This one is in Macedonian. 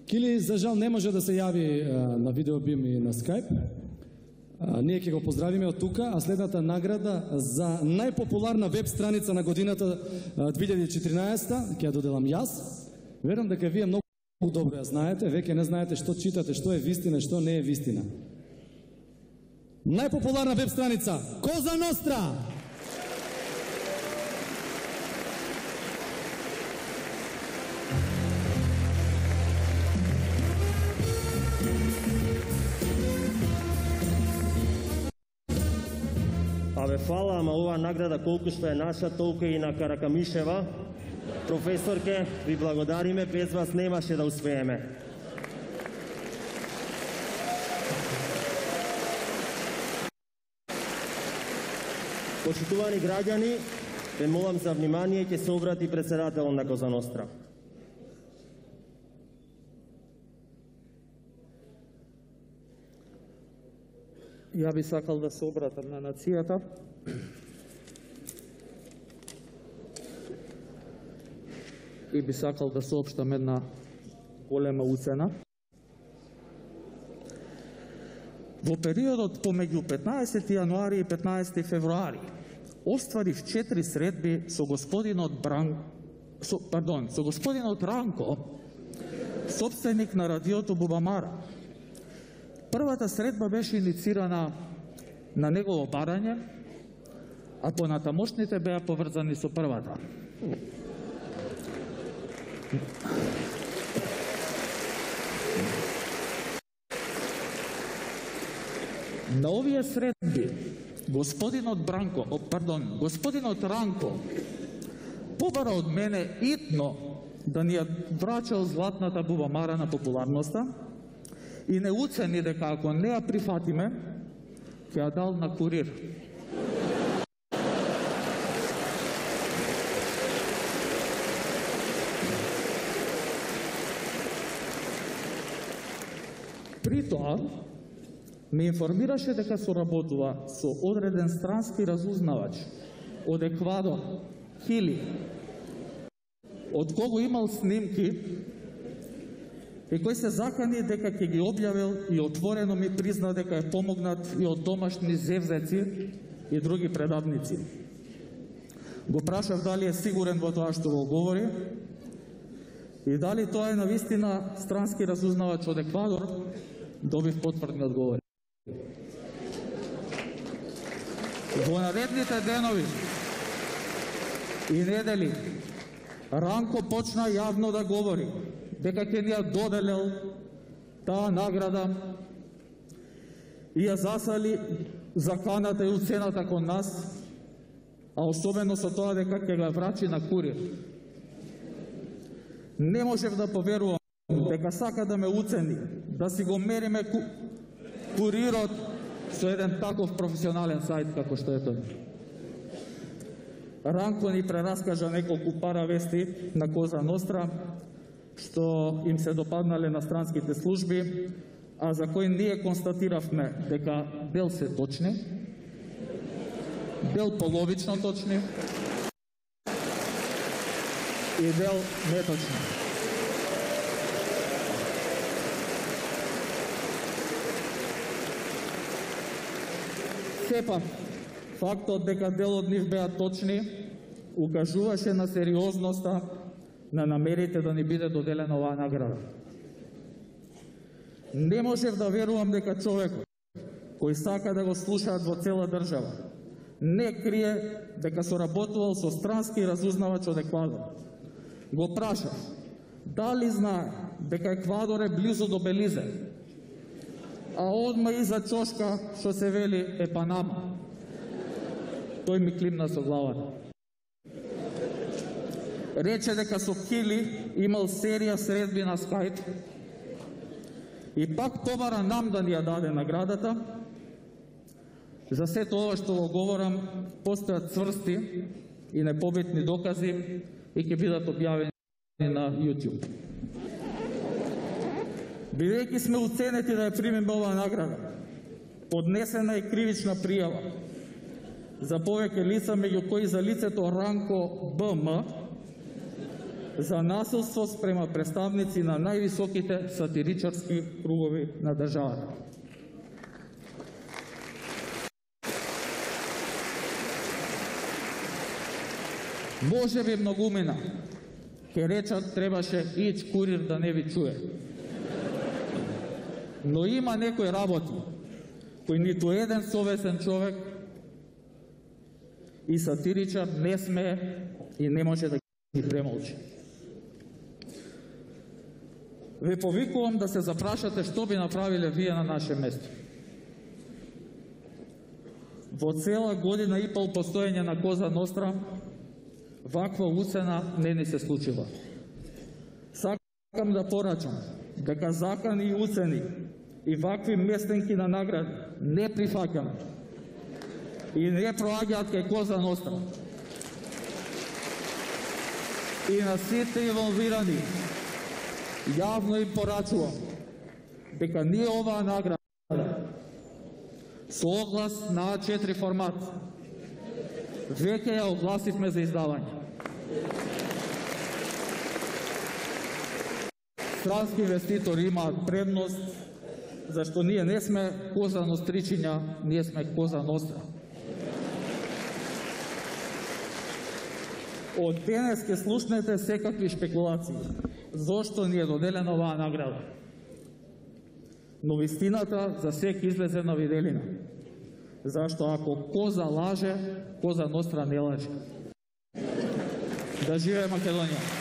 Кили, за жал, не може да се јави на видеобим и на Skype. Ние ќе го поздравиме од тука, а следната награда за најпопуларна веб страница на годината 2014 ќе ја доделам јас. Верувам дека вие многу добро ја знаете, веќе не знаете што читате, што е вистина и што не е вистина. Најпопуларна веб страница Коза Ностра. Абе, фала, ама оваа награда колку што е наша, толку и на Каракамишева. Професорке, ви благодариме, без вас немаше да успееме. Почитувани граѓани, ве молам за внимание, ќе се обрати председателот на Коза Ностра. Ја би сакал да се обратам на нацијата. И би сакал да соопштам една голема уцена. Во периодот помеѓу 15 јануари и 15 февруари остварив 4 средби со господинот Ранко, собственик на радиото Бубамара. Првата средба беше иницирана на негово барање, а понатамошните беа поврзани со првата. На овие средби господинот Ранко побара од мене итно да ни ја врачал златната Бубамара на популарноста и не уцени дека ако не ја прифатиме, ќе ја дал на курир. При тоа, ме информираше дека соработува со одреден странски разузнавач од Еквадор, Кили, од кого имал снимки и кој се закани дека ќе ги објавил и отворено ми призна дека е помогнат и од домашни зевзеци и други предавници. Го прашав дали е сигурен во тоа што го говори и дали тоа е навистина странски разузнавач од Еквадор. Добив потврдни одговори. Во наредните денови и недели Ранко почна јавно да говори дека ќе ни ја доделел таа награда и ја засали заканата и уцената кон нас, а особено со тоа дека ќе ga врачи на курир. Не можев да поверувам дека сака да ме уцени, да си го мериме курирот со еден таков професионален сајт како што е тој. Ранко ни прераскажа неколку паравести на Коза Ностра, што им се допаднале на странските служби, а за кои ние констатиравме дека дел се точни, дел половично точни и дел неточни. Сепак, фактот дека дел од нив беа точни, укажуваше на сериозноста на намерите да ни биде доделена оваа награда. Не можев да верувам дека човекот, кој сака да го слушаат во цела држава, не крие дека соработувал со странски разузнавач од Еквадор. Го прашав, дали знае дека Еквадор е близу до Белизе, а одма иза чошка што се вели е Панама. Тој ми климна со главата. Рече дека со Кили имал серија средби на Skype и пак побара нам да ни ја даде наградата. За сето ова што го говорам, постојат цврсти и непобитни докази и ќе бидат објавени на YouTube. Бидејќи сме уценети да ја примеме оваа награда, поднесена е кривична пријава за повеќе лица, меѓу кои за лицето Ранко БМ за насилство спрема представници на највисоките сатиричарски кругови на државата. Може би многумина ќе речат требаше ич курир да не ви чуе. Но има некои работи кои ниту еден совесен човек и сатиричар не смее и не може да ги премолчи. Ве повикувам да се запрашате што би направиле вие на наше место. Во цела година и пол постоење на Коза Ностра, ваква уцена не ни се случила. Сакам да порачам дека закани и уцени и вакви местенки на награди не прифаќаме и не проаѓаат кај Коза Ностра. И на сите инволвирани јавно им порачувам дека ние оваа награда со оглас на А4 формат веќе ја огласивме за издавање. Странски инвеститори имаат предност, зашто ние не сме Коза Ностричиња, ние сме Коза Ностра. Од денес ке слушнете секакви шпекулации, зошто ни е доделена оваа награда. Но вистината за секи излезе на виделина. Зашто ако Коза лаже, Коза Ностра не лаже. Да живее Македонија!